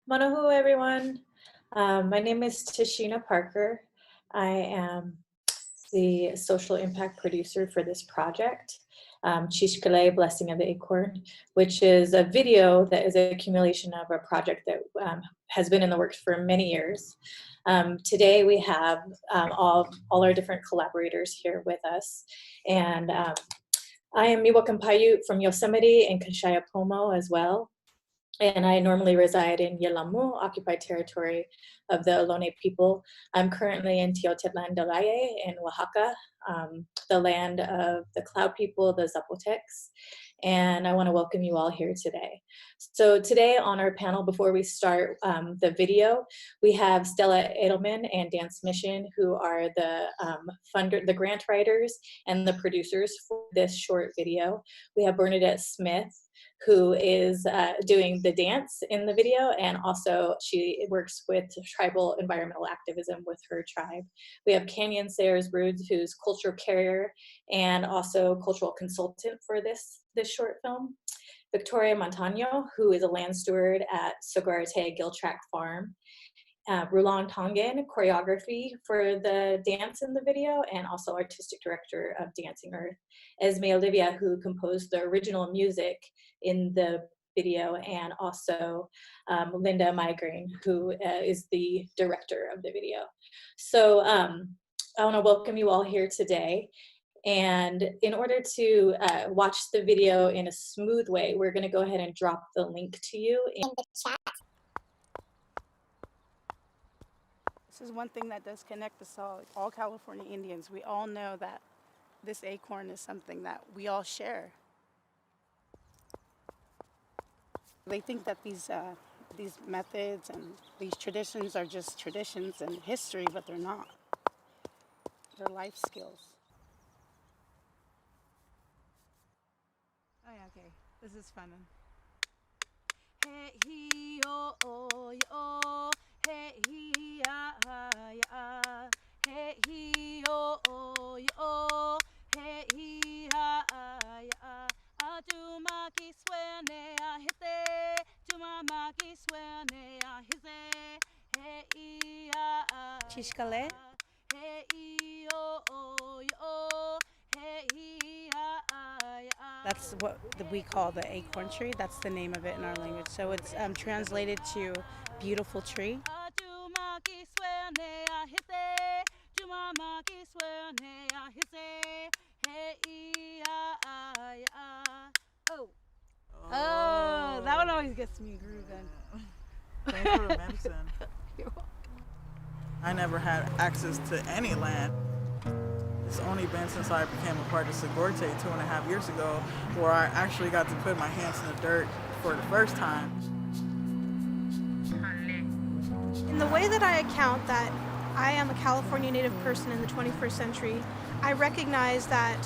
Manahu, everyone. My name is Tashina Parker. I am the social impact producer for this project, Chishkale, Blessing of the Acorn, which is a video that is an accumulation of a project that has been in the works for many years. Today we have all our different collaborators here with us. And I am Miwa Kampayu from Yosemite and Kashaya Pomo as well. And I normally reside in Yelamu, occupied territory of the Ohlone people. I'm currently in Te Land in Oaxaca, the land of the Cloud people, the Zapotecs. And I want to welcome you all here today. So today on our panel, before we start the video, we have Stella Edelman and Dance Mission, who are the grant writers and the producers for this short video. We have Bernadette Smith, who is doing the dance in the video, and also she works with tribal environmental activism with her tribe. We have Canyon Sayers Roods, who's cultural carrier and also cultural consultant for this short film. Victoria Montano, who is a land steward at Sogorea Te Land Farm. Rulan Tongan, choreography for the dance in the video, and also artistic director of Dancing Earth. Esme Olivia, who composed the original music in the video, and also Linda Migraine, who is the director of the video. So I want to welcome you all here today. And in order to watch the video in a smooth way, we're going to go ahead and drop the link to you in the chat. This is one thing that does connect us all California Indians. We all know that this acorn is something that we all share. They think that these methods and these traditions are just traditions and history, but they're not. They're life skills. Oh yeah, okay. This is fun. Hey he oh oh yo. Hey he ya ya. Hey he oh oh yo. Hey he ya ya. Atuma ki swene a hite. Tuma ma ki swene a hise. Hey ya. Chishkale. Hey oh oh yo. Hey ya. That's what we call the acorn tree. That's the name of it in our language. So it's translated to beautiful tree. Oh, that one always gets me grooving. Thanks for the mention. You're welcome. I never had access to any land. It's only been since I became a part of Sogorea Te 2.5 years ago where I actually got to put my hands in the dirt for the first time. In the way that I account that I am a California Native person in the 21st century, I recognize that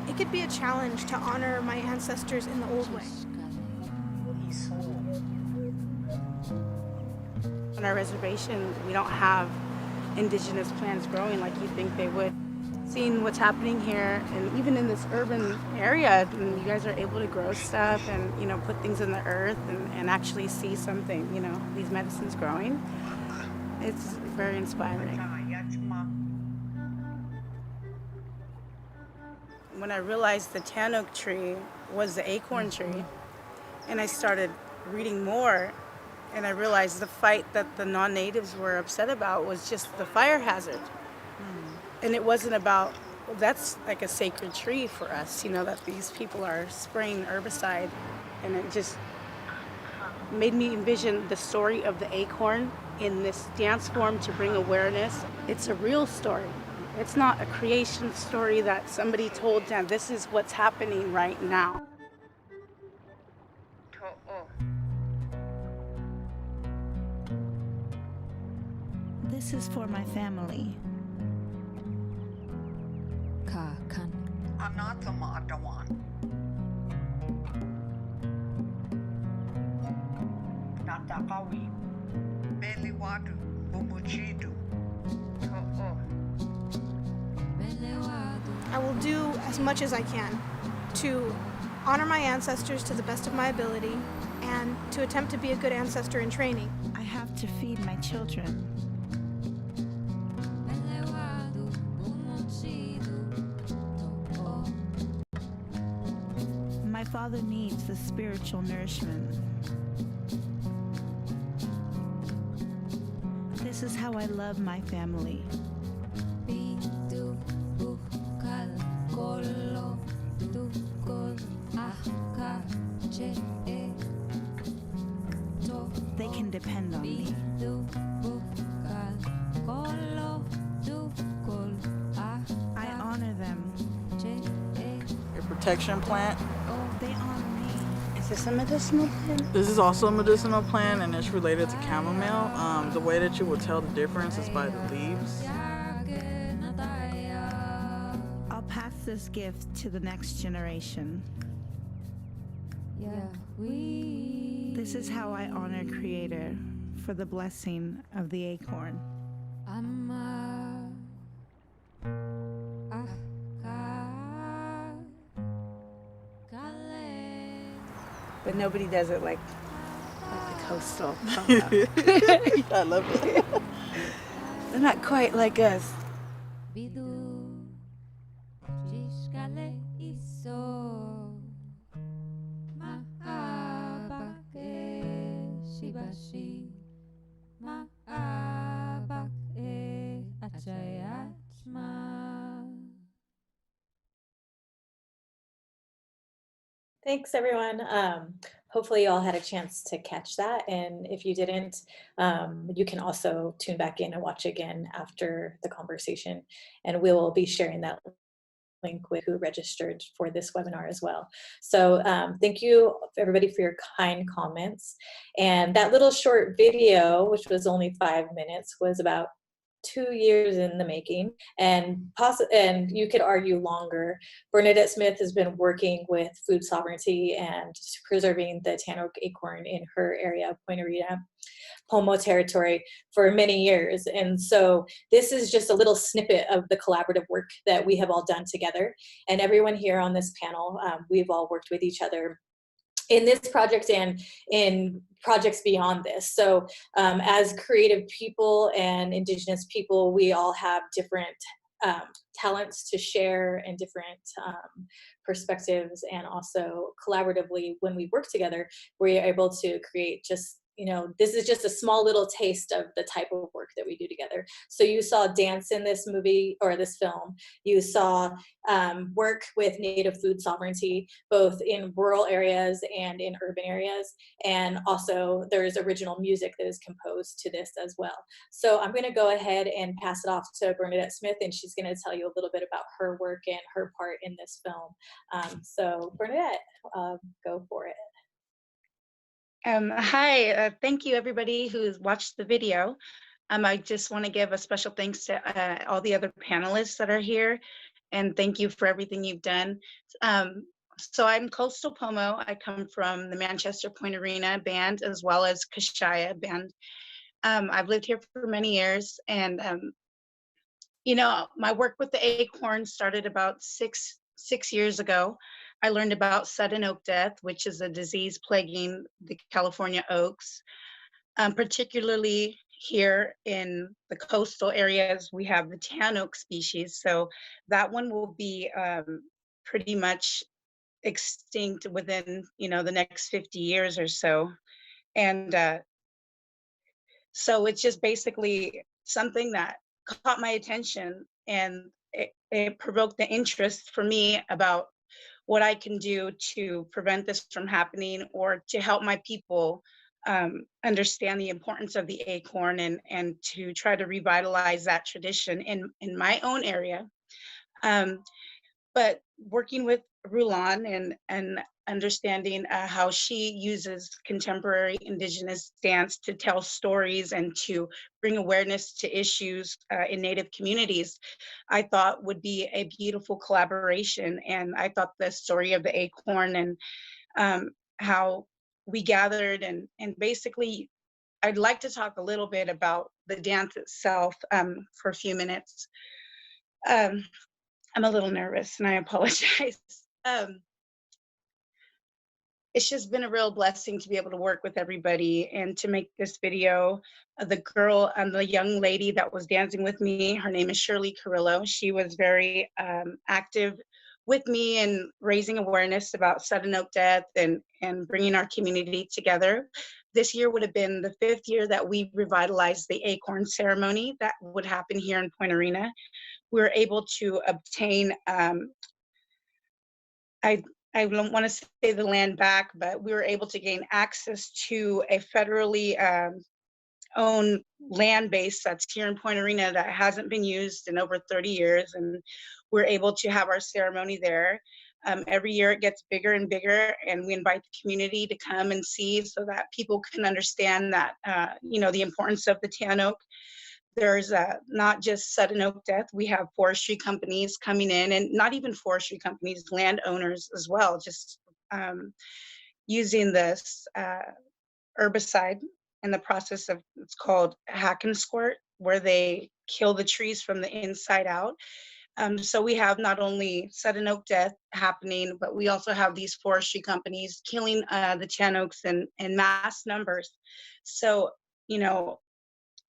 it could be a challenge to honor my ancestors in the old way. On our reservation, we don't have indigenous plants growing like you think they would. Seeing what's happening here, and even in this urban area, and you guys are able to grow stuff and, you know, put things in the earth and actually see something, you know, these medicines growing. It's very inspiring. When I realized the tan oak tree was the acorn tree, and I started reading more, and I realized the fight that the non-natives were upset about was just the fire hazard. And it wasn't about, well, that's like a sacred tree for us, you know, that these people are spraying herbicide. And it just made me envision the story of the acorn in this dance form to bring awareness. It's a real story. It's not a creation story that somebody told them, this is what's happening right now. This is for my family. Ka kan. Anathema Dawan. Natakawi. Beliwadu. Bumuchidu. I will do as much as I can to honor my ancestors to the best of my ability, and to attempt to be a good ancestor in training. I have to feed my children. My father needs the spiritual nourishment. This is how I love my family. They can depend on me. I honor them. A protection plant. They honor me. Is this a medicinal plant? This is also a medicinal plant, and it's related to chamomile. The way that you will tell the difference is by the leaves. I'll pass this gift to the next generation. This is how I honor Creator for the blessing of the acorn. But nobody does it like the coastal. I love it. They're not quite like us. Thanks, everyone. Hopefully you all had a chance to catch that. And if you didn't, you can also tune back in and watch again after the conversation. And we will be sharing that link with who registered for this webinar as well. So thank you everybody for your kind comments. And that little short video, which was only 5 minutes, was about 2 years in the making, and you could argue longer. Bernadette Smith has been working with food sovereignty and preserving the tan oak acorn in her area of Point Arena, Pomo Territory, for many years. And so this is just a little snippet of the collaborative work that we have all done together. And everyone here on this panel, we've all worked with each other in this project and in projects beyond this. So as creative people and Indigenous people, we all have different talents to share and different perspectives, and also collaboratively when we work together, we're able to create just, this is just a small little taste of the type of work that we do together. So you saw dance in this movie or this film. You saw work with Native food sovereignty, both in rural areas and in urban areas. And also there's original music that is composed to this as well. So I'm going to go ahead and pass it off to Bernadette Smith, and she's going to tell you a little bit about her work and her part in this film. So Bernadette, go for it. Hi, thank you everybody who's watched the video. I just want to give a special thanks to all the other panelists that are here, and thank you for everything you've done. So I'm Coastal Pomo. I come from the Manchester Point Arena band as well as Kashaya band. I've lived here for many years, and my work with the acorn started about six years ago. I learned about sudden oak death, which is a disease plaguing the California oaks, particularly here in the coastal areas. We have the tan oak species, so that one will be pretty much extinct within the next 50 years or so. And so it's just basically something that caught my attention, and it provoked the interest for me about what I can do to prevent this from happening, or to help my people understand the importance of the acorn, and to try to revitalize that tradition in my own area. But working with Rulon and understanding how she uses contemporary Indigenous dance to tell stories and to bring awareness to issues in Native communities, I thought would be a beautiful collaboration. And I thought the story of the acorn and how we gathered, and basically I'd like to talk a little bit about the dance itself for a few minutes. I'm a little nervous and I apologize. it's just been a real blessing to be able to work with everybody and to make this video. The girl and the young lady that was dancing with me, her name is Shirley Carrillo. She was very active with me in raising awareness about sudden oak death and bringing our community together. This year would have been the 5th year that we revitalized the Acorn ceremony that would happen here in Point Arena. We were able to obtain I don't want to say the land back, but we were able to gain access to a federally owned land base that's here in Point Arena that hasn't been used in over 30 years. And we're able to have our ceremony there. Every year it gets bigger and bigger, and we invite the community to come and see so that people can understand that, the importance of the tan oak. There's not just sudden oak death. We have forestry companies coming in, and not even forestry companies, landowners as well, just using this herbicide in the process of, it's called hack and squirt, where they kill the trees from the inside out. So we have not only sudden oak death happening, but we also have these forestry companies killing the tan oaks in mass numbers. So,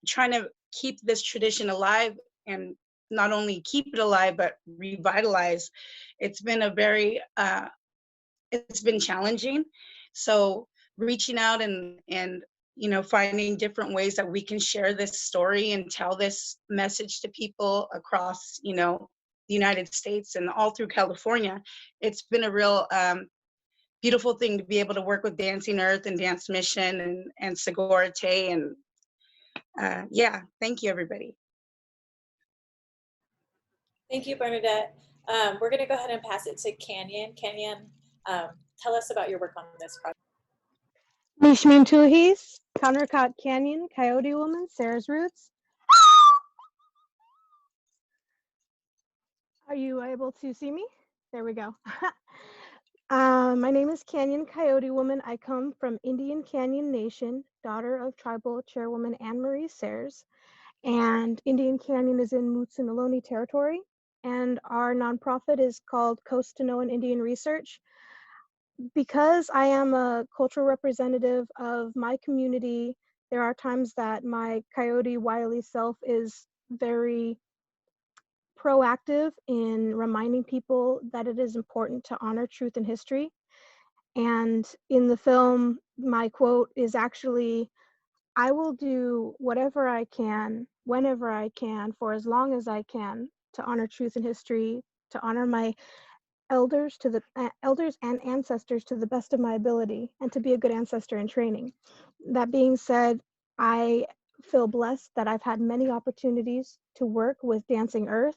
trying to keep this tradition alive, and not only keep it alive but revitalize, it's been it's been challenging. So reaching out and finding different ways that we can share this story and tell this message to people across the United States and all through California, it's been a real beautiful thing to be able to work with Dancing Earth and Dance Mission and Sogorea Te, and yeah, thank you, everybody. Thank you, Bernadette. We're going to go ahead and pass it to Canyon. Canyon, tell us about your work on this project. Nishmin Tuhis, Countercut Canyon, Coyote Woman, Sarah's Roots. Are you able to see me? There we go. My name is Canyon Coyote Woman. I come from Indian Canyon Nation, daughter of tribal chairwoman Anne Marie Sayers. And Indian Canyon is in Ohlone Territory. And our nonprofit is called Coast to Known Indian Research. Because I am a cultural representative of my community, there are times that my coyote wily self is very proactive in reminding people that it is important to honor truth and history. And in the film, my quote is actually, "I will do whatever I can, whenever I can, for as long as I can, to honor truth and history, to honor my elders and ancestors to the best of my ability, and to be a good ancestor in training." That being said, I feel blessed that I've had many opportunities to work with Dancing Earth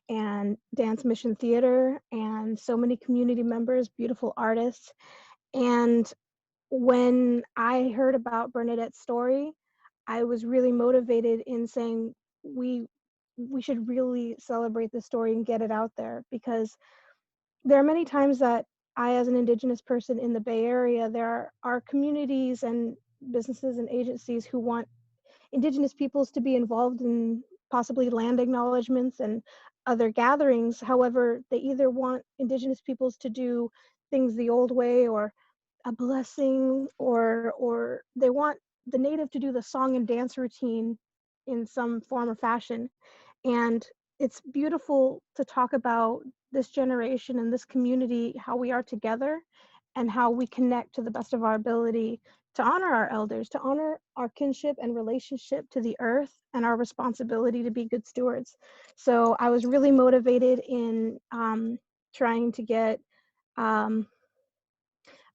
and Dance Mission Theater and so many community members, beautiful artists. And when I heard about Bernadette's story, I was really motivated in saying we should really celebrate the story and get it out there, because there are many times that I, as an Indigenous person in the Bay Area, there are communities and businesses and agencies who want Indigenous peoples to be involved in possibly land acknowledgements and other gatherings. However, they either want Indigenous peoples to do things the old way, or a blessing, or they want the native to do the song and dance routine in some form or fashion. And it's beautiful to talk about this generation and this community, how we are together and how we connect to the best of our ability to honor our elders, to honor our kinship and relationship to the earth, and our responsibility to be good stewards. So I was really motivated in trying to get a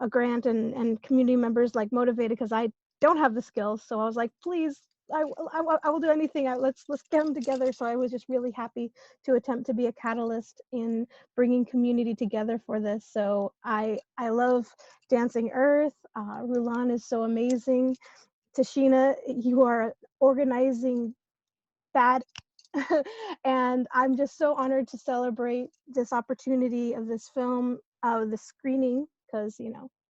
grant, and community members like motivated because I don't have the skills. So I was like, please, I will do anything. Let's get them together. So I was just really happy to attempt to be a catalyst in bringing community together for this. So I love Dancing Earth. Rulan is so amazing. Tashina, you are organizing that. And I'm just so honored to celebrate this opportunity of this film, the screening, because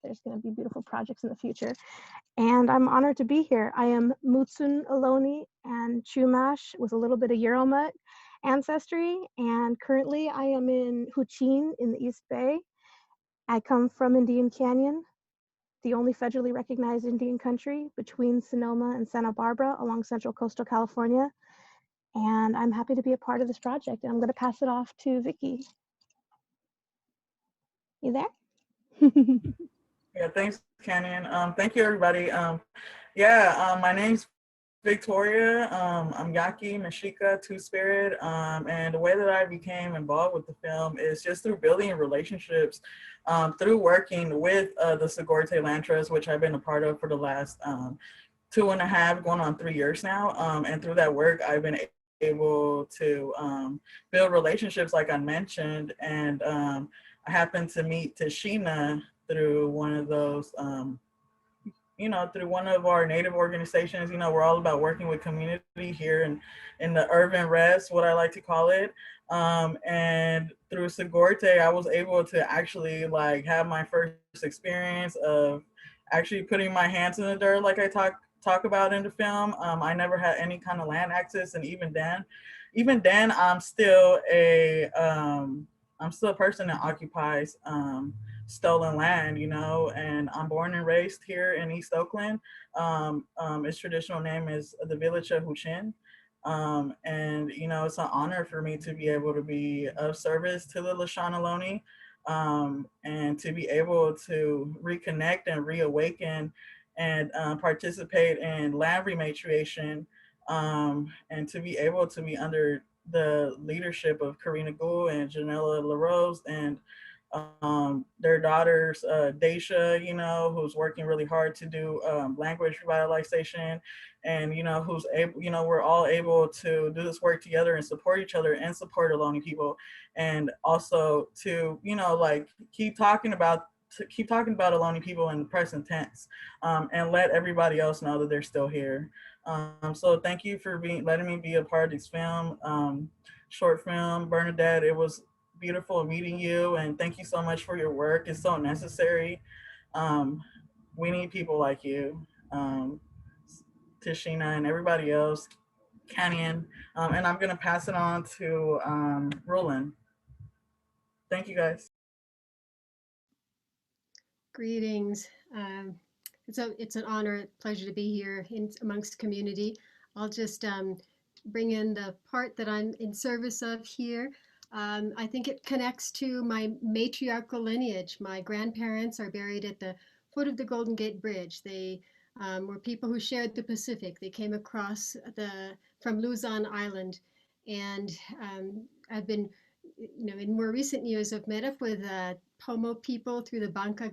there's going to be beautiful projects in the future. And I'm honored to be here. I am Mutsun Ohlone and Chumash with a little bit of Euromut ancestry. And currently I am in Huichin in the East Bay. I come from Indian Canyon. the only federally recognized Indian country between Sonoma and Santa Barbara along central coastal California. And I'm happy to be a part of this project. And I'm going to pass it off to Vicky. You there? Yeah, thanks, Canyon. Thank you, everybody. My name's Victoria. I'm Yaki, Mashika, Two-Spirit. And the way that I became involved with the film is just through building relationships, through working with the Sogorea Te Land Trust, which I've been a part of for the last 2.5, going on 3 years now. And through that work, I've been able to build relationships, like I mentioned. And I happened to meet Tashina through one of those, through one of our Native organizations. We're all about working with community here in the urban rest, what I like to call it. And through Sogorea, I was able to actually have my first experience of actually putting my hands in the dirt, like I talk about in the film. I never had any kind of land access, and even then, I'm still a person that occupies stolen land, and I'm born and raised here in East Oakland. Its traditional name is the village of Huichin. And, it's an honor for me to be able to be of service to the Ohlone, and to be able to reconnect and reawaken and participate in land rematriation, and to be able to be under the leadership of Karina Gould and Janella LaRose and their daughters, Daisha, who's working really hard to do language revitalization, and, who's able, we're all able to do this work together and support each other and support Ohlone people. And also to, keep talking about Ohlone people in the present tense, and let everybody else know that they're still here. So thank you for letting me be a part of this film, short film, Bernadette. It was beautiful meeting you, and thank you so much for your work. It's so necessary. We need people like you, Tashina, and everybody else, Canyon. And I'm gonna pass it on to Roland. Thank you, guys. Greetings. It's an honor, pleasure to be here amongst community. I'll just bring in the part that I'm in service of here. I think it connects to my matriarchal lineage. My grandparents are buried at the foot of the Golden Gate Bridge. They were people who shared the Pacific. They came across from Luzon Island, and I've been, in more recent years, I've met up with Pomo people through the Banca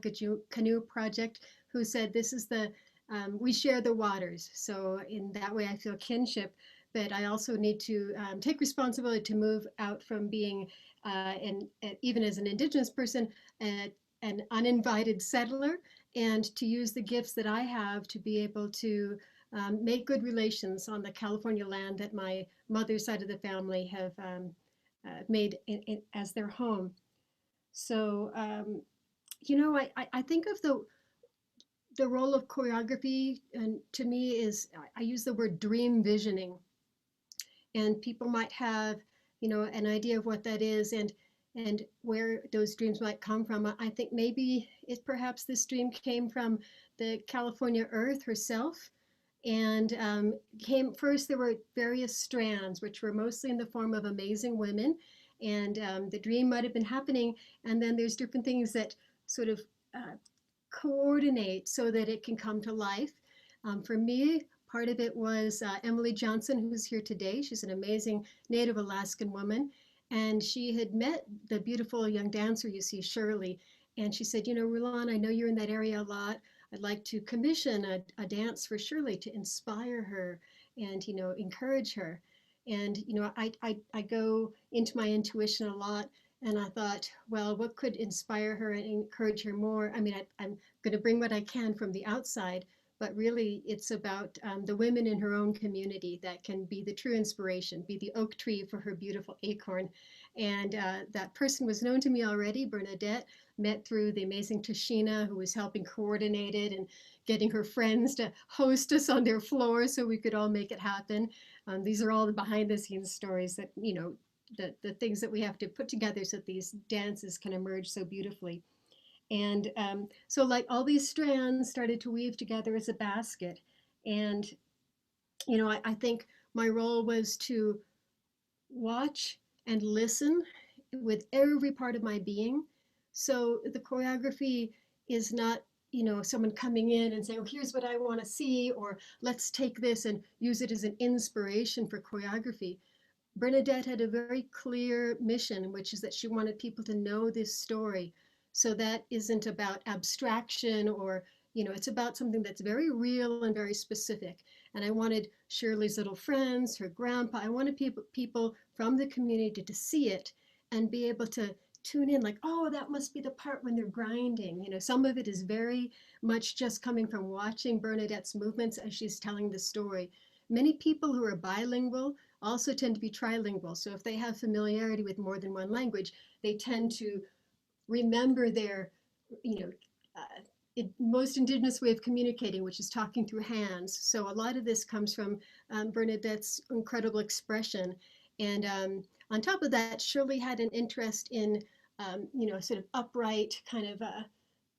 Canoe Project, who said this is we share the waters. So in that way, I feel kinship, but I also need to take responsibility to move out from being, even as an Indigenous person, an uninvited settler, and to use the gifts that I have to be able to make good relations on the California land that my mother's side of the family have made as their home. So, I think of the role of choreography, and to me I use the word dream visioning, and people might have, an idea of what that is and where those dreams might come from. I think maybe perhaps this dream came from the California Earth herself. And first, there were various strands, which were mostly in the form of amazing women. And the dream might have been happening. And then there's different things that sort of coordinate so that it can come to life. For me, part of it was Emily Johnson, who's here today. She's an amazing Native Alaskan woman. And she had met the beautiful young dancer you see, Shirley. And she said, Roland, I know you're in that area a lot. I'd like to commission a dance for Shirley to inspire her and, encourage her. And, I go into my intuition a lot. And I thought, well, what could inspire her and encourage her more? I mean, I'm going to bring what I can from the outside, but really it's about the women in her own community that can be the true inspiration, be the oak tree for her beautiful acorn. And that person was known to me already, Bernadette, met through the amazing Tashina, who was helping coordinate it and getting her friends to host us on their floor so we could all make it happen. These are all the behind the scenes stories that, the things that we have to put together so that these dances can emerge so beautifully. And so like all these strands started to weave together as a basket. And, you know, I think my role was to watch and listen with every part of my being. So the choreography is not, you know, someone coming in and saying, oh, here's what I want to see, or let's take this and use it as an inspiration for choreography. Bernadette had a very clear mission, which is that she wanted people to know this story. So that isn't about abstraction or, you know, it's about something that's very real and very specific. And I wanted Shirley's little friends, her grandpa, I wanted people from the community to see it and be able to tune in like, oh, that must be the part when they're grinding. You know, some of it is very much just coming from watching Bernadette's movements as she's telling the story. Many people who are bilingual also tend to be trilingual. So if they have familiarity with more than one language, they tend to remember their, you know, most indigenous way of communicating, which is talking through hands. So a lot of this comes from Bernadette's incredible expression. And on top of that, Shirley had an interest in, you know, sort of upright, kind of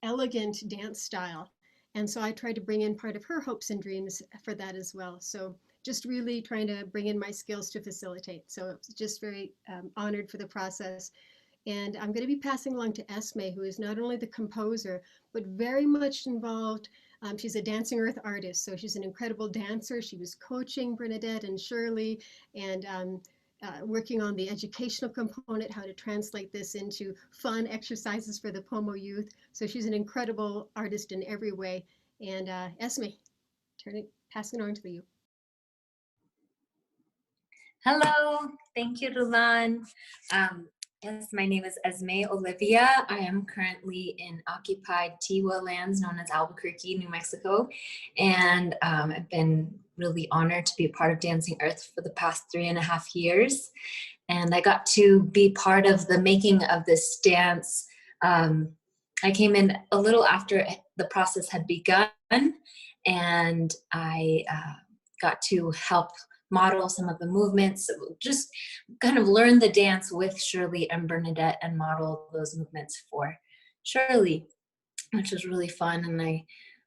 elegant dance style. And so I tried to bring in part of her hopes and dreams for that as well. So just really trying to bring in my skills to facilitate. So it's just very honored for the process. And I'm going to be passing along to Esme, who is not only the composer, but very much involved. She's a dancing earth artist, so she's an incredible dancer. She was coaching Bernadette and Shirley and working on the educational component, how to translate this into fun exercises for the Pomo youth. So she's an incredible artist in every way. And Esme, passing it on to you. Hello, thank you, Rulan. Yes, my name is Esme Olivia. I am currently in occupied Tiwa lands known as Albuquerque, New Mexico. And I've been really honored to be a part of Dancing Earth for the past 3.5 years. And I got to be part of the making of this dance. I came in a little after the process had begun, and I got to help model some of the movements, just kind of learn the dance with Shirley and Bernadette and model those movements for Shirley, which was really fun. And I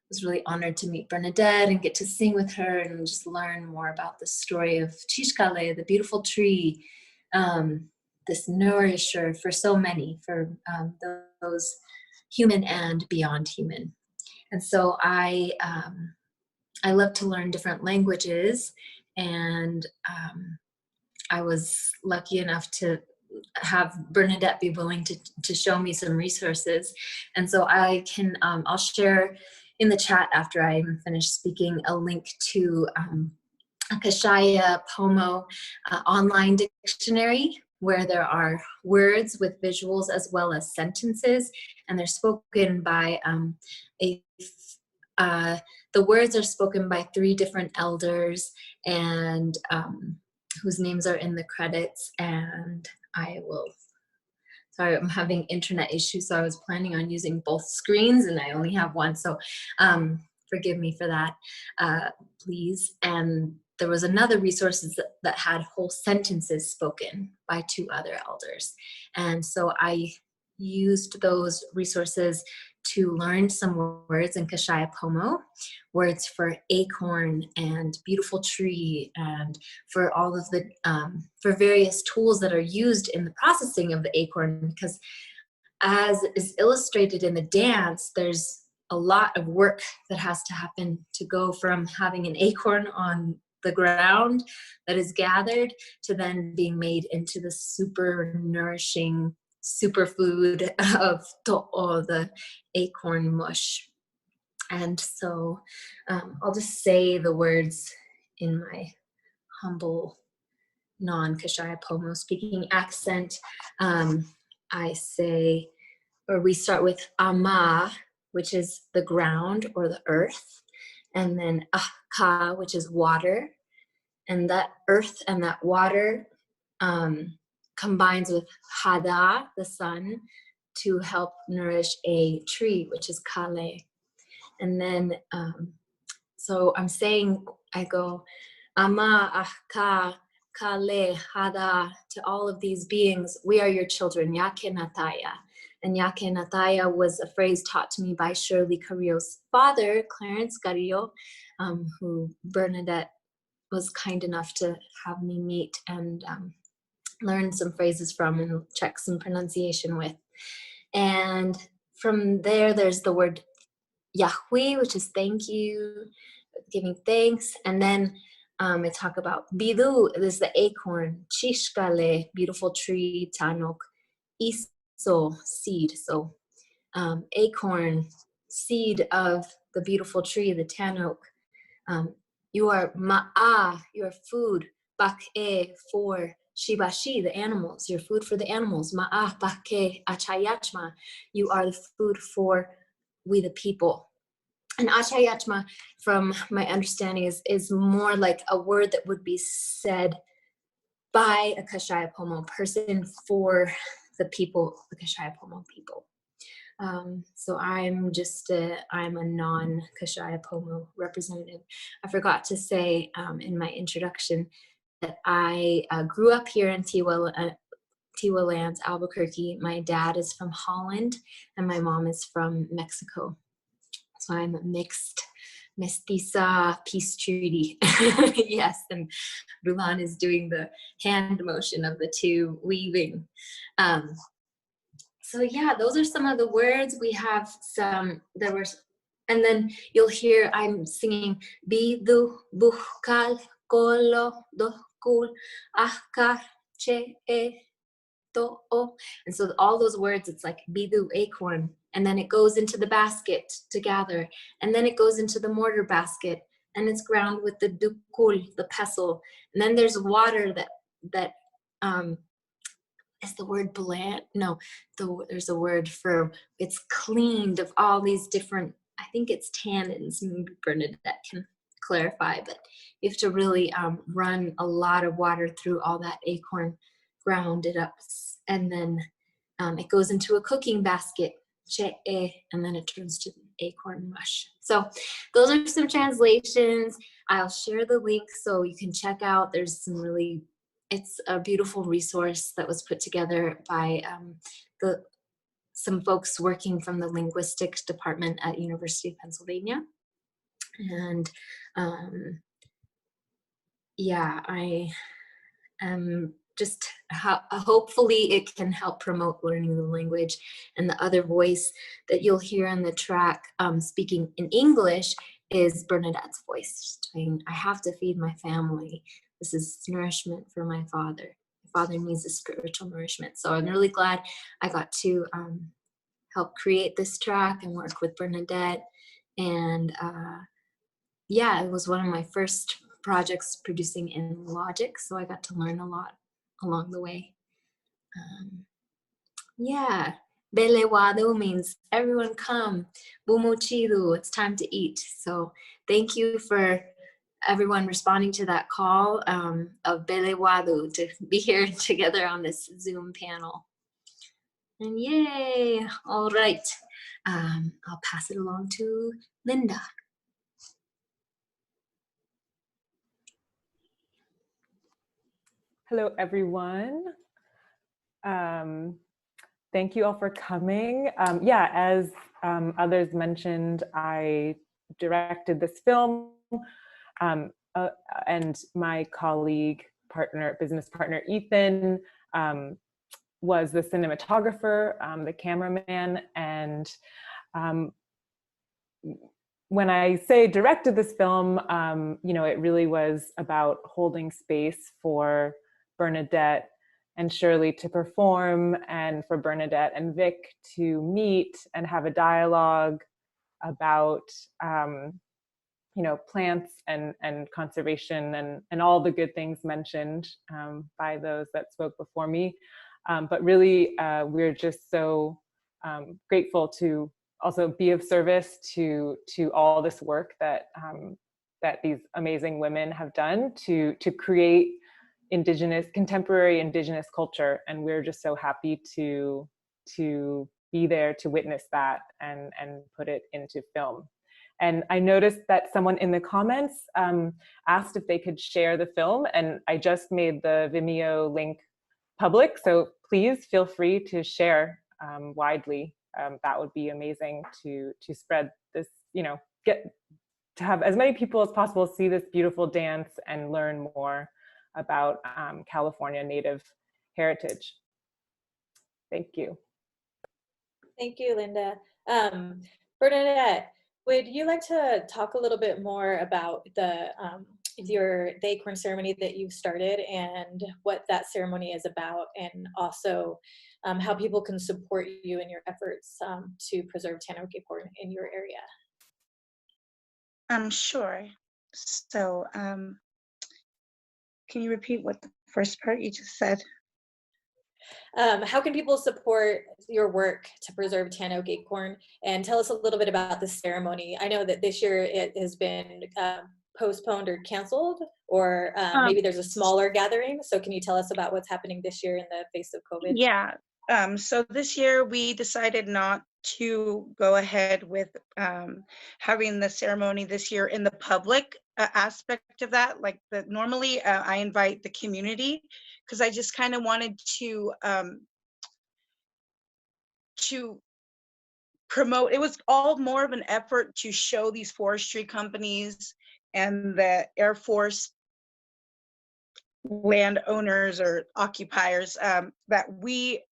was really honored to meet Bernadette and get to sing with her and just learn more about the story of Chishkale, the beautiful tree, this nourisher for so many, for those human and beyond human. And so I love to learn different languages. And I was lucky enough to have Bernadette be willing to show me some resources. And so I can, I'll share in the chat after I'm finished speaking a link to a Kashaya Pomo online dictionary, where there are words with visuals as well as sentences, and they're spoken by the words are spoken by 3 different elders, and whose names are in the credits. And sorry, I'm having internet issues, so I was planning on using both screens and I only have one, so forgive me for that, please. And there was another resources that had whole sentences spoken by 2 other elders. And so I used those resources to learn some words in Kashaya Pomo, words for acorn and beautiful tree, and for all of the, for various tools that are used in the processing of the acorn, because as is illustrated in the dance, there's a lot of work that has to happen to go from having an acorn on the ground that is gathered to then being made into the super nourishing superfood of to'o, the acorn mush. And so I'll just say the words in my humble non-Kashaya Pomo speaking accent. I say, or we start with ama, which is the ground or the earth, and then ahka, which is water. And that earth and that water combines with hada, the sun, to help nourish a tree, which is kale. And then, so I'm saying, I go, ama, ahka, kale, hada, to all of these beings, we are your children, yake nataya. And Yake Nataya was a phrase taught to me by Shirley Carrillo's father, Clarence Carrillo, who Bernadette was kind enough to have me meet and learn some phrases from and check some pronunciation with. And from there, there's the word Yahui, which is thank you, giving thanks. And then I talk about Bidu, this is the acorn, Chishkale, beautiful tree, Tanok, Iso, seed. So acorn, seed of the beautiful tree, the Tanok. You are ma'a, your food, bak'e, for shibashi, the animals, your food for the animals, ma'a, bak'e, achayachma, you are the food for we the people. And achayachma, from my understanding, is more like a word that would be said by a Kashaya Pomo person for the people, the Kashaya Pomo people. So I'm a non-Kashaya Pomo representative. I forgot to say in my introduction that I grew up here in Tiwa Lands, Albuquerque. My dad is from Holland and my mom is from Mexico. So I'm a mixed mestiza peace treaty. Yes, and Rulan is doing the hand motion of the two weaving. So yeah, those are some of the words. We have some, and then you'll hear I'm singing bidu, buhkal, kolo, dohkul, ahkar, che, to, o. And so all those words, it's like bidu, acorn, and then it goes into the basket to gather, and then it goes into the mortar basket, and it's ground with the dukul, the pestle, and then there's water that is the word bland? No, there's a word for it's cleaned of all these different, I think it's tannins, maybe Bernadette can clarify, but you have to really run a lot of water through all that acorn, ground it up, and then it goes into a cooking basket, and then it turns to acorn mush. So those are some translations. I'll share the link so you can check out. There's some really, it's a beautiful resource that was put together by some folks working from the linguistics department at University of Pennsylvania. And yeah, I am just hopefully it can help promote learning the language. And the other voice that you'll hear on the track speaking in English is Bernadette's voice saying, I have to feed my family. This is nourishment for my father. My father needs a spiritual nourishment. So I'm really glad I got to help create this track and work with Bernadette. And yeah, it was one of my first projects producing in Logic. So I got to learn a lot along the way. Yeah, Belewado means everyone come. Bumuchidu, it's time to eat. So thank you for everyone responding to that call of Belewado to be here together on this Zoom panel. And yay, all right. I'll pass it along to Linda. Hello, everyone. Thank you all for coming. Yeah, as others mentioned, I directed this film, and my colleague, business partner, Ethan, was the cinematographer, the cameraman, and when I say directed this film, you know, it really was about holding space for Bernadette and Shirley to perform, and for Bernadette and Vic to meet and have a dialogue about, you know, plants and conservation and all the good things mentioned by those that spoke before me. But really, we're just so grateful to also be of service to all this work that that these amazing women have done to create contemporary Indigenous culture, and we're just so happy to be there to witness that and put it into film. And I noticed that someone in the comments asked if they could share the film, and I just made the Vimeo link public, so please feel free to share widely. That would be amazing to spread this, get to have as many people as possible see this beautiful dance and learn more about California Native heritage. Thank you. Thank you, Linda. Bernadette, would you like to talk a little bit more about the Acorn ceremony that you've started and what that ceremony is about, and also how people can support you in your efforts to preserve Tanoke acorn in your area? Sure. So, can you repeat what the first part you just said? How can people support your work to preserve Tanoke acorn? And tell us a little bit about the ceremony. I know that this year it has been postponed or canceled, or maybe there's a smaller gathering. So can you tell us about what's happening this year in the face of COVID? Yeah. So this year we decided not to go ahead with having the ceremony this year in the public aspect of that. Like normally I invite the community, because I just kind of wanted to promote. It was all more of an effort to show these forestry companies and the Air Force landowners or occupiers that we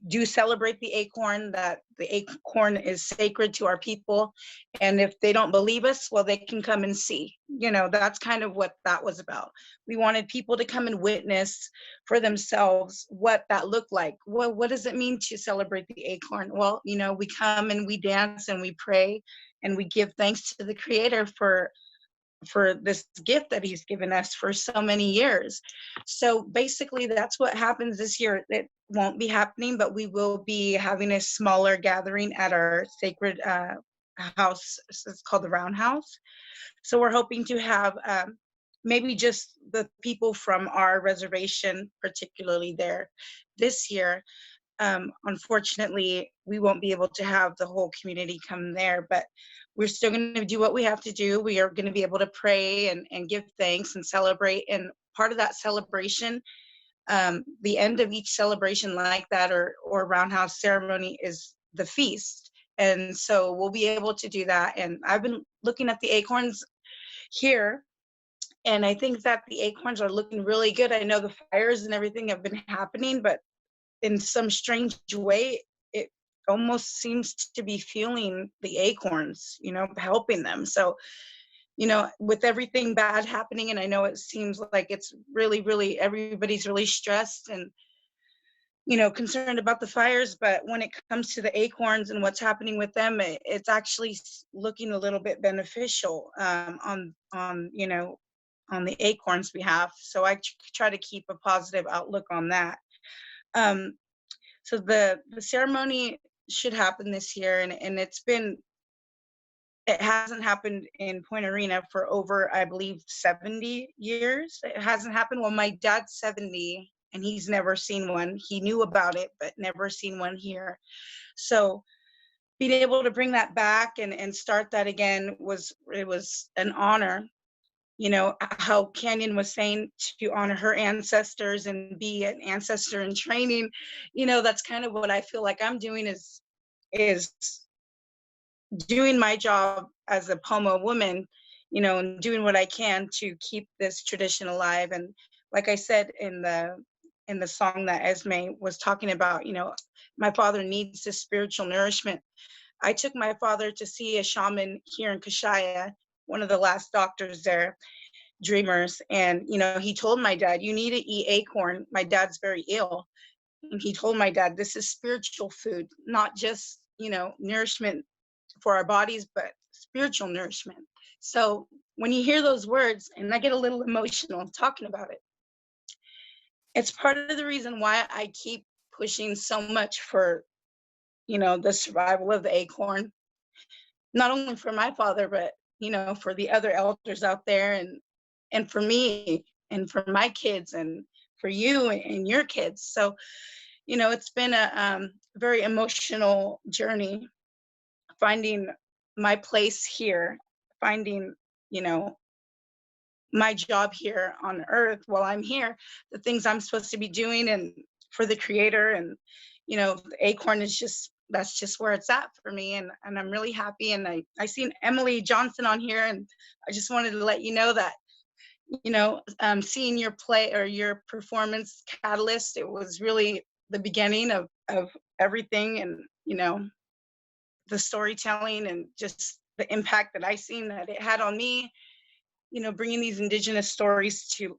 do celebrate the acorn, that the acorn is sacred to our people. And if they don't believe us, well, they can come and see. That's kind of what that was about. We wanted people to come and witness for themselves what that looked like. Well, what does it mean to celebrate the acorn? Well, we come and we dance and we pray and we give thanks to the Creator for this gift that he's given us for so many years. So basically that's what happens this year. It won't be happening, but we will be having a smaller gathering at our sacred house. It's called the Roundhouse. So we're hoping to have maybe just the people from our reservation, particularly there this year. Unfortunately, we won't be able to have the whole community come there, but we're still going to do what we have to do. We are going to be able to pray and give thanks and celebrate. And part of that celebration, the end of each celebration like that or roundhouse ceremony is the feast. And so we'll be able to do that. And I've been looking at the acorns here, and I think that the acorns are looking really good. I know the fires and everything have been happening, but in some strange way, it almost seems to be fueling the acorns, helping them. So, with everything bad happening, and I know it seems like it's really, really, everybody's really stressed and, concerned about the fires, but when it comes to the acorns and what's happening with them, it's actually looking a little bit beneficial on the acorns behalf. So I try to keep a positive outlook on that. So the ceremony should happen this year, and it hasn't happened in Point Arena for over, I believe, 70 years. It hasn't happened. Well, my dad's 70 and he's never seen one. He knew about it, but never seen one here. So being able to bring that back and start that again was an honor. How Canyon was saying to honor her ancestors and be an ancestor in training, that's kind of what I feel like I'm doing is doing my job as a Pomo woman, and doing what I can to keep this tradition alive. And like I said in the song that Esme was talking about, my father needs this spiritual nourishment. I took my father to see a shaman here in Kashaya, one of the last doctors there, dreamers. And, he told my dad, you need to eat acorn. My dad's very ill. And he told my dad, this is spiritual food, not just, nourishment for our bodies, but spiritual nourishment. So when you hear those words, and I get a little emotional talking about it, it's part of the reason why I keep pushing so much for, the survival of the acorn, not only for my father, but, for the other elders out there and for me and for my kids and for you and your kids. So, it's been a very emotional journey, finding my place here, finding, my job here on earth while I'm here, the things I'm supposed to be doing. And for the creator. And, you know, Acorn is just, that's just where it's at for me. And I'm really happy. And I seen Emily Johnson on here, and I just wanted to let you know that, you know, seeing your play or your performance Catalyst, it was really the beginning of everything. And, you know, the storytelling and just the impact that I seen that it had on me, you know, bringing these Indigenous stories to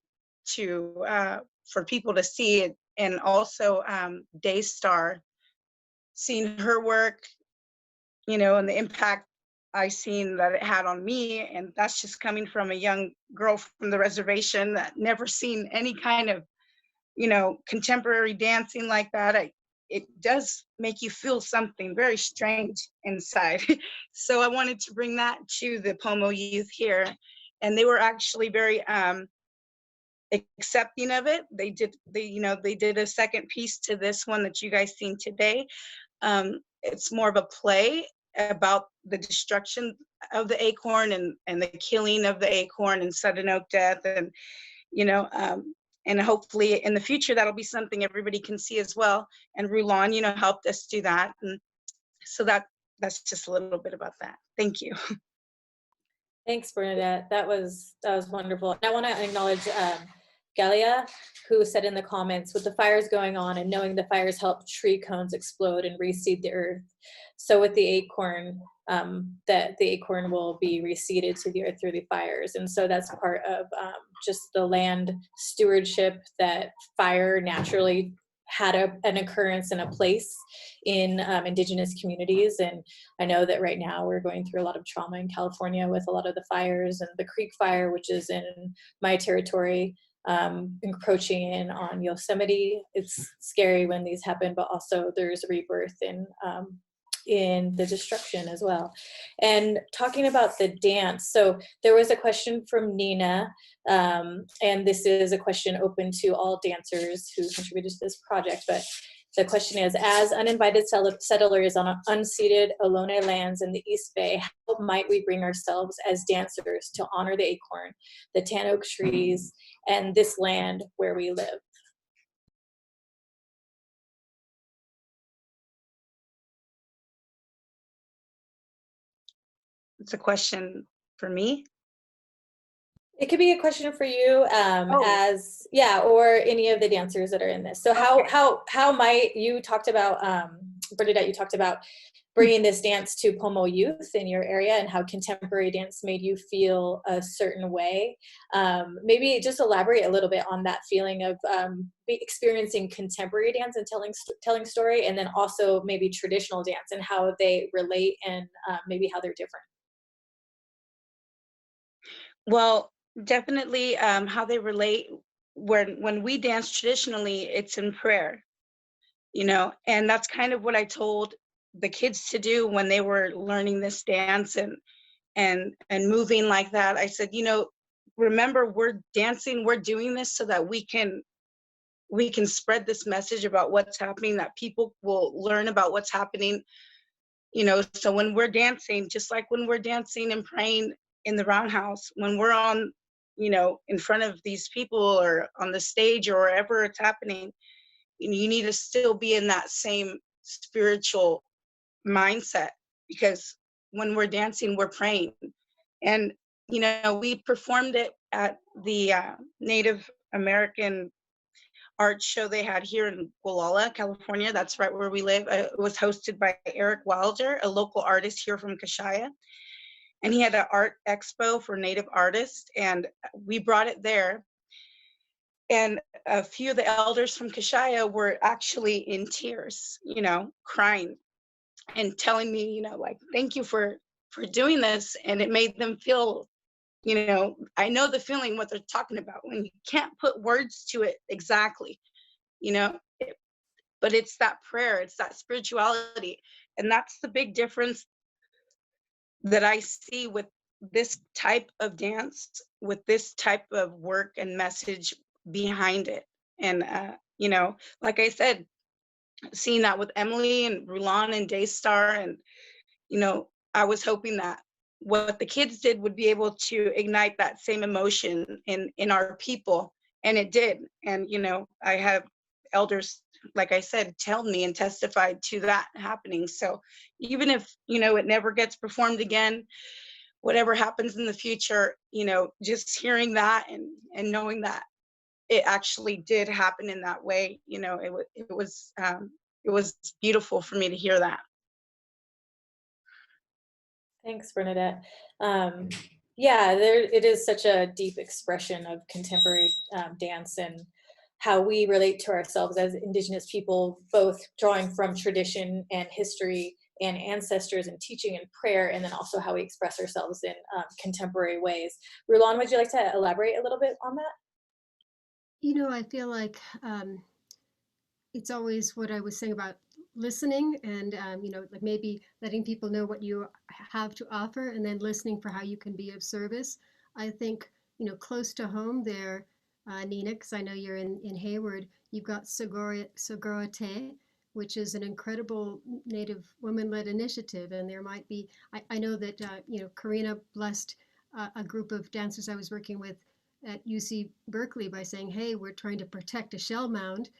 for people to see it. And also Daystar, seeing her work, you know, and the impact I seen that it had on me. And that's just coming from a young girl from the reservation that never seen any kind of, you know, contemporary dancing like that. It does make you feel something very strange inside. So I wanted to bring that to the Pomo youth here. And they were actually very accepting of it. They did a second piece to this one that you guys seen today. It's more of a play about the destruction of the acorn and the killing of the acorn and sudden oak death. And, you know, and hopefully in the future, that'll be something everybody can see as well. And Rulon, you know, helped us do that. And so that's just a little bit about that. Thank you. Thanks, Bernadette. That was wonderful. And I want to acknowledge Galia, who said in the comments, with the fires going on and knowing the fires help tree cones explode and reseed the earth, so with the acorn, that the acorn will be reseeded to the earth through the fires. And so that's part of just the land stewardship that fire naturally had an occurrence and a place in Indigenous communities. And I know that right now we're going through a lot of trauma in California with a lot of the fires, and the Creek Fire, which is in my territory, encroaching in on Yosemite. It's scary when these happen, but also there's rebirth in the destruction as well. And talking about the dance, so there was a question from Nina, and this is a question open to all dancers who contributed to this project, but the question is, as uninvited settlers on unceded Ohlone lands in the East Bay, how might we bring ourselves as dancers to honor the acorn, the tan oak trees, and this land where we live? It's a question for me. It could be a question for you, as or any of the dancers that are in this. So how might you talked about Bernadette? You talked about bringing this dance to Pomo youth in your area and how contemporary dance made you feel a certain way. Maybe just elaborate a little bit on that feeling of experiencing contemporary dance and telling story, and then also maybe traditional dance and how they relate and maybe how they're different. Well, definitely how they relate. When we dance traditionally, it's in prayer, you know, and that's kind of what I told the kids to do when they were learning this dance and moving like that. I said, you know, remember, we're dancing, we're doing this so that we can spread this message about what's happening, that people will learn about what's happening, you know. So when we're dancing, just like when we're dancing and praying in the roundhouse, when we're on, you know, in front of these people or on the stage or wherever it's happening, you need to still be in that same spiritual mindset, because when we're dancing, we're praying. And, you know, we performed it at the Native American art show they had here in Gualala, California. That's right where we live. It was hosted by Eric Wilder, a local artist here from Kashaya. And he had an art expo for Native artists, and we brought it there. And a few of the elders from Kashaya were actually in tears, you know, crying and telling me, you know, like, thank you for doing this. And it made them feel, you know, I know the feeling, what they're talking about, when you can't put words to it exactly, you know, but it's that prayer, it's that spirituality. And that's the big difference that I see with this type of dance, with this type of work and message behind it. And, you know, like I said, seeing that with Emily and Rulon and Daystar, and, you know, I was hoping that what the kids did would be able to ignite that same emotion in our people. And it did. And, you know, I have elders, like I said, told me and testified to that happening. So even if, you know, it never gets performed again, whatever happens in the future, you know, just hearing that and knowing that it actually did happen in that way, you know, it was beautiful for me to hear that. Thanks, Bernadette. Yeah, it is such a deep expression of contemporary dance and how we relate to ourselves as Indigenous people, both drawing from tradition and history and ancestors and teaching and prayer, and then also how we express ourselves in contemporary ways. Rulan, would you like to elaborate a little bit on that? You know, I feel like it's always what I was saying about listening and, you know, like maybe letting people know what you have to offer and then listening for how you can be of service. I think, you know, close to home there, Nina, because I know you're in Hayward, you've got Sogorea Te, which is an incredible Native women-led initiative. And there might be, I know that, you know, Karina blessed a group of dancers I was working with at UC Berkeley by saying, hey, we're trying to protect a shell mound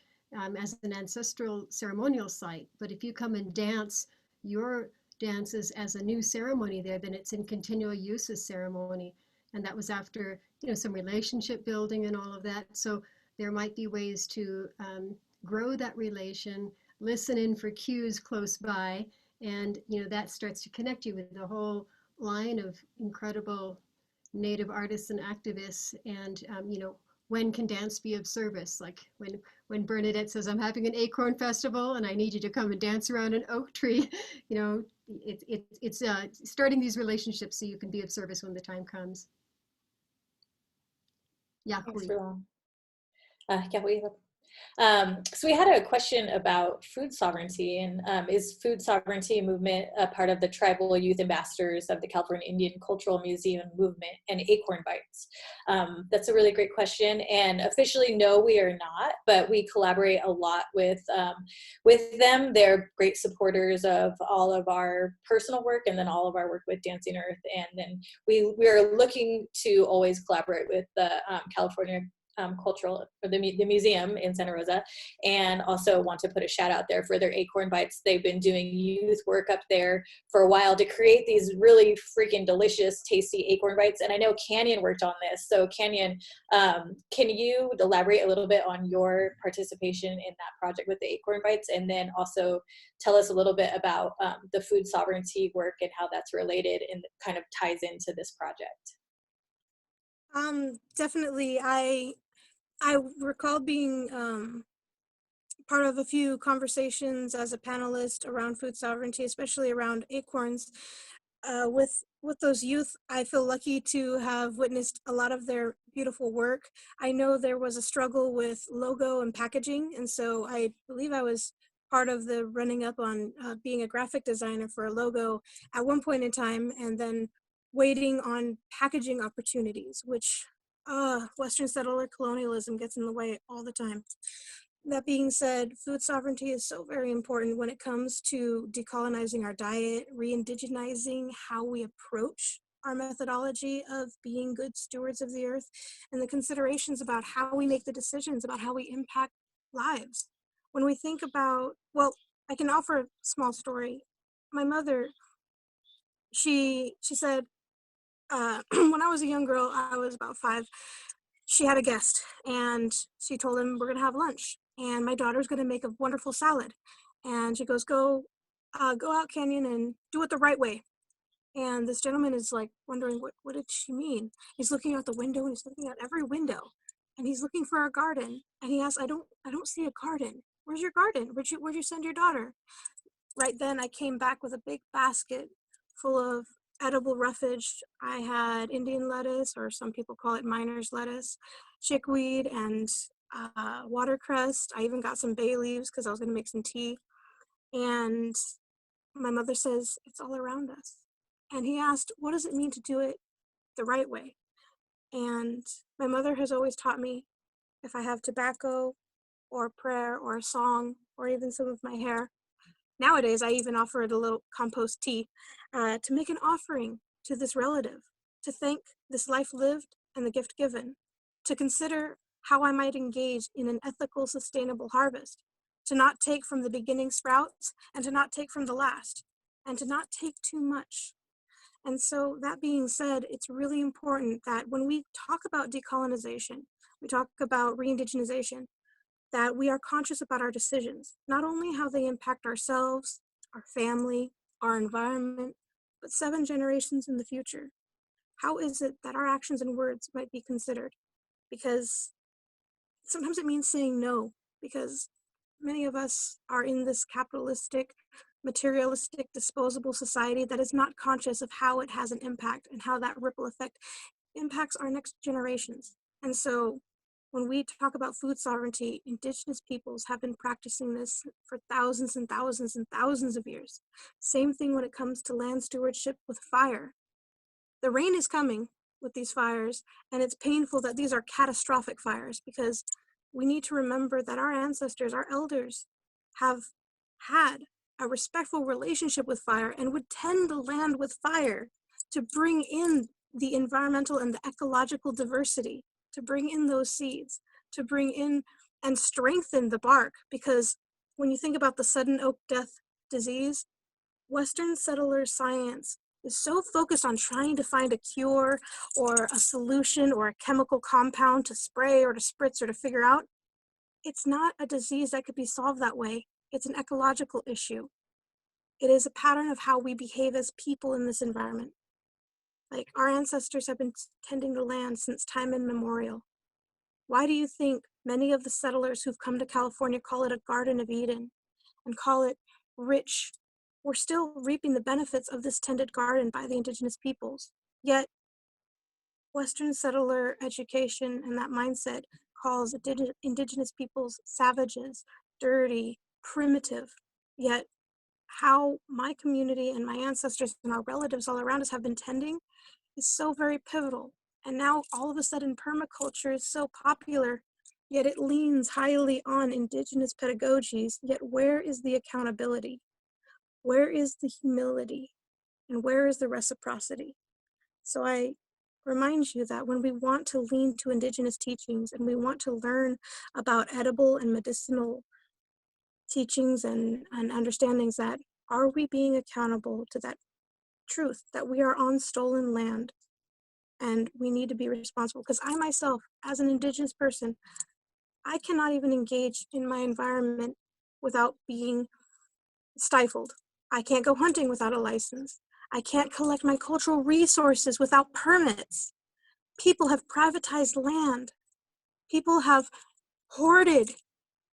as an ancestral ceremonial site. But if you come and dance your dances as a new ceremony there, then it's in continual use as ceremony. And that was after, you know, some relationship building and all of that. So there might be ways to grow that relation, listen in for cues close by, and, you know, that starts to connect you with the whole line of incredible Native artists and activists. And, you know, when can dance be of service? Like when Bernadette says, I'm having an Acorn Festival and I need you to come and dance around an oak tree, you know, it's starting these relationships so you can be of service when the time comes. Yeah. Thanks, Rulan. So we had a question about food sovereignty, and is food sovereignty movement a part of the tribal youth ambassadors of the California Indian Cultural Museum movement and Acorn Bites? That's a really great question, and officially, no, we are not, but we collaborate a lot with them. They're great supporters of all of our personal work and then all of our work with Dancing Earth, and then we're looking to always collaborate with the California cultural, or the museum in Santa Rosa, and also want to put a shout out there for their Acorn Bites. They've been doing youth work up there for a while to create these really freaking delicious, tasty Acorn Bites. And I know Canyon worked on this. So Canyon, can you elaborate a little bit on your participation in that project with the Acorn Bites, and then also tell us a little bit about the food sovereignty work and how that's related and kind of ties into this project? Definitely. I recall being part of a few conversations as a panelist around food sovereignty, especially around acorns. With those youth, I feel lucky to have witnessed a lot of their beautiful work. I know there was a struggle with logo and packaging, and so I believe I was part of the running up on being a graphic designer for a logo at one point in time, and then waiting on packaging opportunities, which Western settler colonialism gets in the way all the time. That being said, food sovereignty is so very important when it comes to decolonizing our diet, re-indigenizing how we approach our methodology of being good stewards of the earth, and the considerations about how we make the decisions about how we impact lives. When we think about, well, I can offer a small story. My mother, she said, when I was a young girl, I was about 5, she had a guest and she told him, we're gonna have lunch and my daughter's gonna make a wonderful salad. And she goes, go out, Canyon, and do it the right way. And this gentleman is like wondering, what did she mean? He's looking out the window and he's looking out every window and he's looking for a garden. And he asks, I don't see a garden. Where's your garden? Where'd you send your daughter? Right then I came back with a big basket full of edible roughage. I had Indian lettuce, or some people call it miner's lettuce, chickweed, and watercress. I even got some bay leaves because I was going to make some tea. And my mother says, it's all around us. And he asked, what does it mean to do it the right way? And my mother has always taught me, if I have tobacco or prayer or a song or even some of my hair, nowadays, I even offer it a little compost tea to make an offering to this relative, to thank this life lived and the gift given, to consider how I might engage in an ethical, sustainable harvest, to not take from the beginning sprouts and to not take from the last, and to not take too much. And so that being said, it's really important that when we talk about decolonization, we talk about re-indigenization, that we are conscious about our decisions, not only how they impact ourselves, our family, our environment, but 7 generations in the future. How is it that our actions and words might be considered? Because sometimes it means saying no, because many of us are in this capitalistic, materialistic, disposable society that is not conscious of how it has an impact and how that ripple effect impacts our next generations. And so when we talk about food sovereignty, Indigenous peoples have been practicing this for thousands and thousands and thousands of years. Same thing when it comes to land stewardship with fire. The rain is coming with these fires, and it's painful that these are catastrophic fires, because we need to remember that our ancestors, our elders, have had a respectful relationship with fire and would tend the land with fire to bring in the environmental and the ecological diversity, to bring in those seeds, to bring in and strengthen the bark. Because when you think about the sudden oak death disease, Western settler science is so focused on trying to find a cure or a solution or a chemical compound to spray or to spritz or to figure out. It's not a disease that could be solved that way. It's an ecological issue. It is a pattern of how we behave as people in this environment. Like, our ancestors have been tending the land since time immemorial. Why do you think many of the settlers who've come to California call it a Garden of Eden and call it rich? We're still reaping the benefits of this tended garden by the Indigenous peoples. Yet, Western settler education and that mindset calls Indigenous peoples savages, dirty, primitive. Yet, how my community and my ancestors and our relatives all around us have been tending is so very pivotal. And now all of a sudden permaculture is so popular, yet it leans highly on Indigenous pedagogies. Yet where is the accountability? Where is the humility? And where is the reciprocity? So I remind you that when we want to lean to Indigenous teachings and we want to learn about edible and medicinal teachings and understandings, that are we being accountable to that truth that we are on stolen land and we need to be responsible? Because I myself, as an Indigenous person, I cannot even engage in my environment without being stifled. I can't go hunting without a license. I can't collect my cultural resources without permits. People have privatized land. People have hoarded,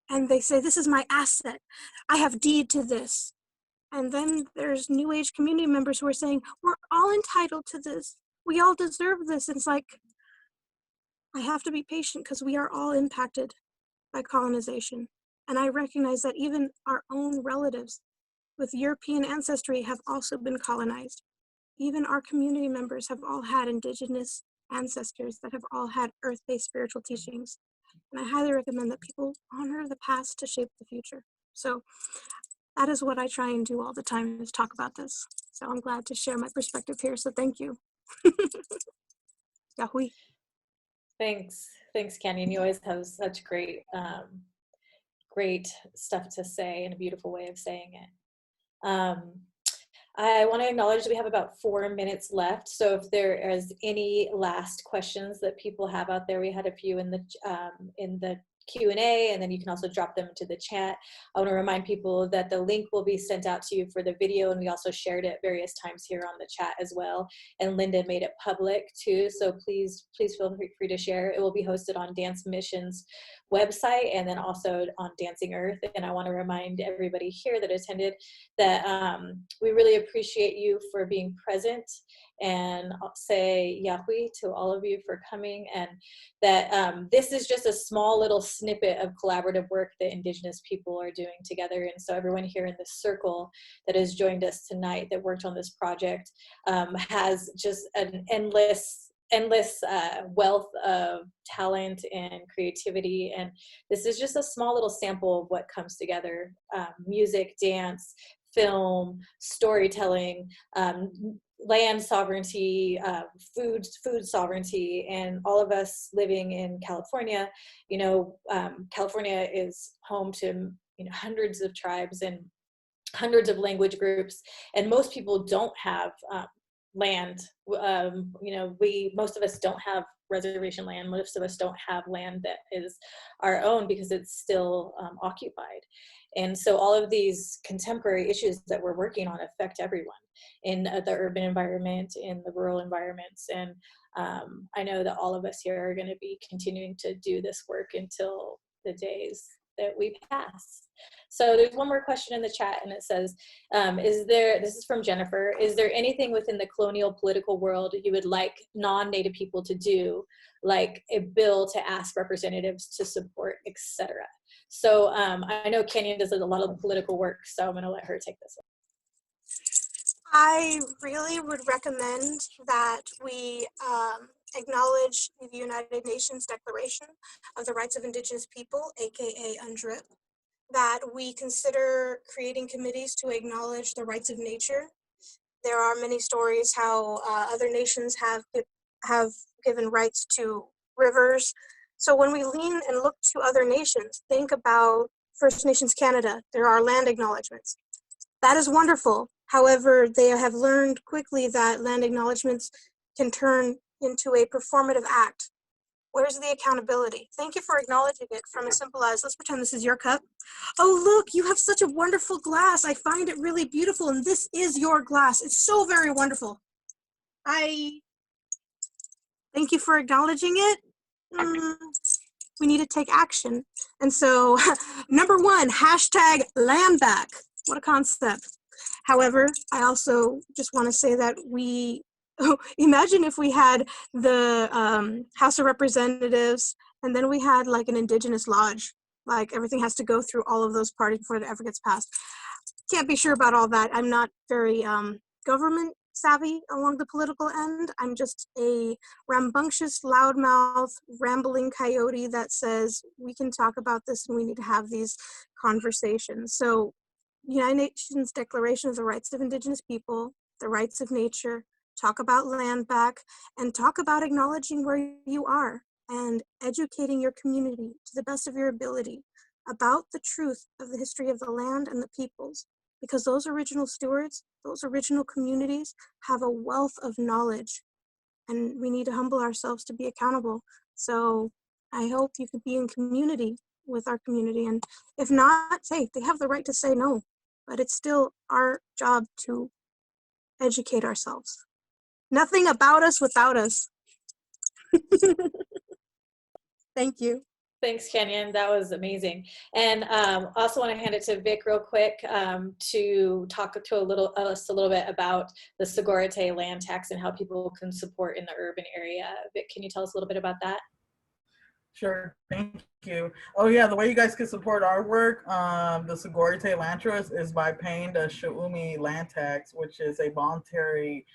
and they say, this is my asset. I have deed to this. And then there's New Age community members who are saying, we're all entitled to this. We all deserve this. And it's like, I have to be patient because we are all impacted by colonization. And I recognize that even our own relatives with European ancestry have also been colonized. Even our community members have all had Indigenous ancestors that have all had earth-based spiritual teachings. And I highly recommend that people honor the past to shape the future. So that is what I try and do all the time, is talk about this. So I'm glad to share my perspective here. So thank you. Yahui. Thanks, Canyon. You always have such great, great stuff to say and a beautiful way of saying it. I want to acknowledge that we have about 4 minutes left. So if there is any last questions that people have out there, we had a few in the Q&A, and then you can also drop them into the chat. I want to remind people that the link will be sent out to you for the video, and we also shared it various times here on the chat as well. And Linda made it public too, so please feel free to share. It will be hosted on Dance Mission's website and then also on Dancing Earth. And I want to remind everybody here that attended that we really appreciate you for being present, and I'll say Yahui to all of you for coming, and that this is just a small little snippet of collaborative work that Indigenous people are doing together. And so everyone here in this circle that has joined us tonight that worked on this project has just an endless wealth of talent and creativity. And this is just a small little sample of what comes together: music, dance, film, storytelling, land sovereignty, food sovereignty, and all of us living in California, you know, California is home to, you know, hundreds of tribes and hundreds of language groups, and most people don't have land. You know, most of us don't have reservation land. Most of us don't have land that is our own because it's still occupied. And so all of these contemporary issues that we're working on affect everyone in the urban environment, in the rural environments. And I know that all of us here are going to be continuing to do this work until the days that we pass. So there's one more question in the chat, and it says, this is from Jennifer, is there anything within the colonial political world you would like non-Native people to do, like a bill to ask representatives to support, etc.? So I know Kenyon does a lot of political work, so I'm going to let her take this one. I really would recommend that we acknowledge the United Nations Declaration of the Rights of Indigenous People, aka UNDRIP, that we consider creating committees to acknowledge the rights of nature. There are many stories how other nations have given rights to rivers. So when we lean and look to other nations, think about First Nations Canada. There are land acknowledgements. That is wonderful. However, they have learned quickly that land acknowledgements can turn into a performative act. Where's the accountability? Thank you for acknowledging it from as simple as, let's pretend this is your cup. Oh, look, you have such a wonderful glass. I find it really beautiful, and this is your glass. It's so very wonderful. Thank you for acknowledging it. We need to take action. And so, number one, hashtag land back. What a concept. However, I also just want to say that imagine if we had the House of Representatives and then we had like an Indigenous lodge, like everything has to go through all of those parties before it ever gets passed. Can't be sure about all that. I'm not very government savvy along the political end. I'm just a rambunctious, loudmouth, rambling coyote that says we can talk about this and we need to have these conversations. So United Nations Declaration of the Rights of Indigenous People, the rights of nature, talk about land back, and talk about acknowledging where you are and educating your community to the best of your ability about the truth of the history of the land and the peoples, because those original stewards, those original communities have a wealth of knowledge, and we need to humble ourselves to be accountable. So I hope you could be in community with our community, and if not, hey, they have the right to say no, but it's still our job to educate ourselves. Nothing about us without us. Thank you. Thanks, Kenyon. That was amazing. And also want to hand it to Vic real quick to talk to us a little bit about the Sogorea Te land tax and how people can support in the urban area. Vic, can you tell us a little bit about that? Sure, thank you. Oh yeah, the way you guys can support our work, the Sogorea Te Land Trust, is by paying the Sha'umi land tax, which is a voluntary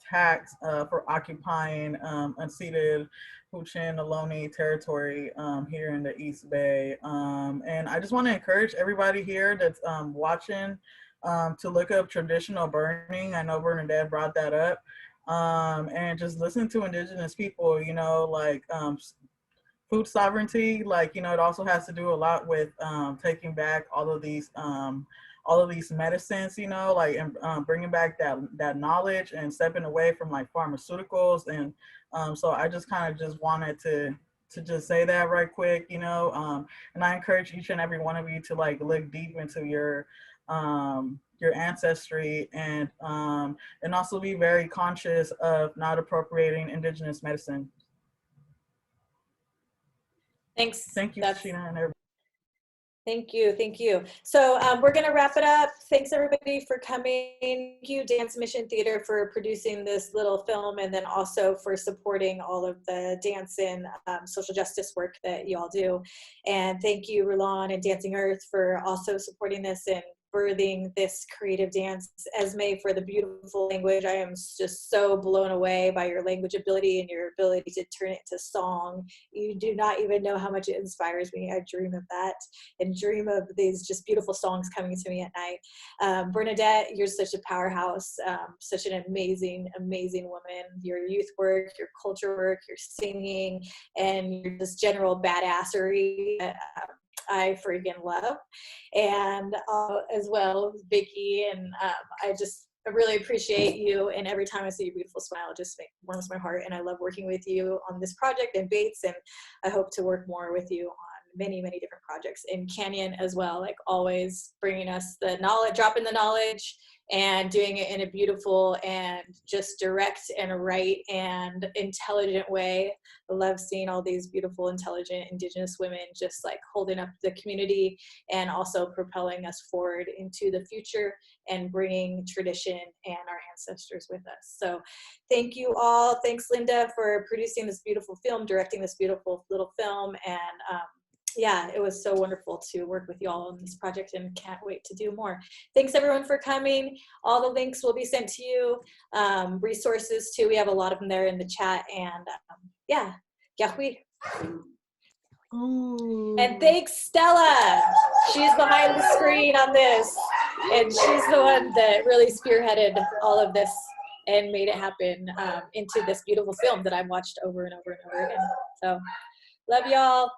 tax for occupying unceded Huichin Ohlone Territory here in the East Bay. And I just want to encourage everybody here that's watching to look up traditional burning. I know Bernadette brought that up. And just listen to Indigenous people, you know, like food sovereignty, like, you know, it also has to do a lot with taking back all of these medicines, you know, like, and bringing back that knowledge and stepping away from like pharmaceuticals. And so I just kind of just wanted to just say that right quick, you know, and I encourage each and every one of you to like look deep into your ancestry, and also be very conscious of not appropriating Indigenous medicine. Thanks. Thank you, Sheena, and everybody. Thank you, thank you. So we're gonna wrap it up. Thanks everybody for coming. Thank you, Dance Mission Theater, for producing this little film, and then also for supporting all of the dance and social justice work that you all do. And thank you, Rulon and Dancing Earth, for also supporting this and birthing this creative dance. Esme, for the beautiful language. I am just so blown away by your language ability and your ability to turn it into song. You do not even know how much it inspires me. I dream of that and dream of these just beautiful songs coming to me at night. Bernadette, you're such a powerhouse, such an amazing, amazing woman. Your youth work, your culture work, your singing, and your just general badassery. I freaking love, and as well Vicky, and I really appreciate you, and every time I see your beautiful smile, it just warms my heart, and I love working with you on this project and Bates, and I hope to work more with you on many, many different projects in Canyon as well, like always bringing us the knowledge, dropping the knowledge, and doing it in a beautiful and just direct and right and intelligent way. I love seeing all these beautiful, intelligent Indigenous women just like holding up the community and also propelling us forward into the future and bringing tradition and our ancestors with us. So thank you all. Thanks, Linda, for producing this beautiful film, directing this beautiful little film, and yeah, it was so wonderful to work with you all on this project and can't wait to do more. Thanks everyone for coming. All the links will be sent to you. Resources too, we have a lot of them there in the chat, and yeah, yahui. And thanks Stella. She's behind the screen on this, and she's the one that really spearheaded all of this and made it happen into this beautiful film that I've watched over and over and over again. So love y'all.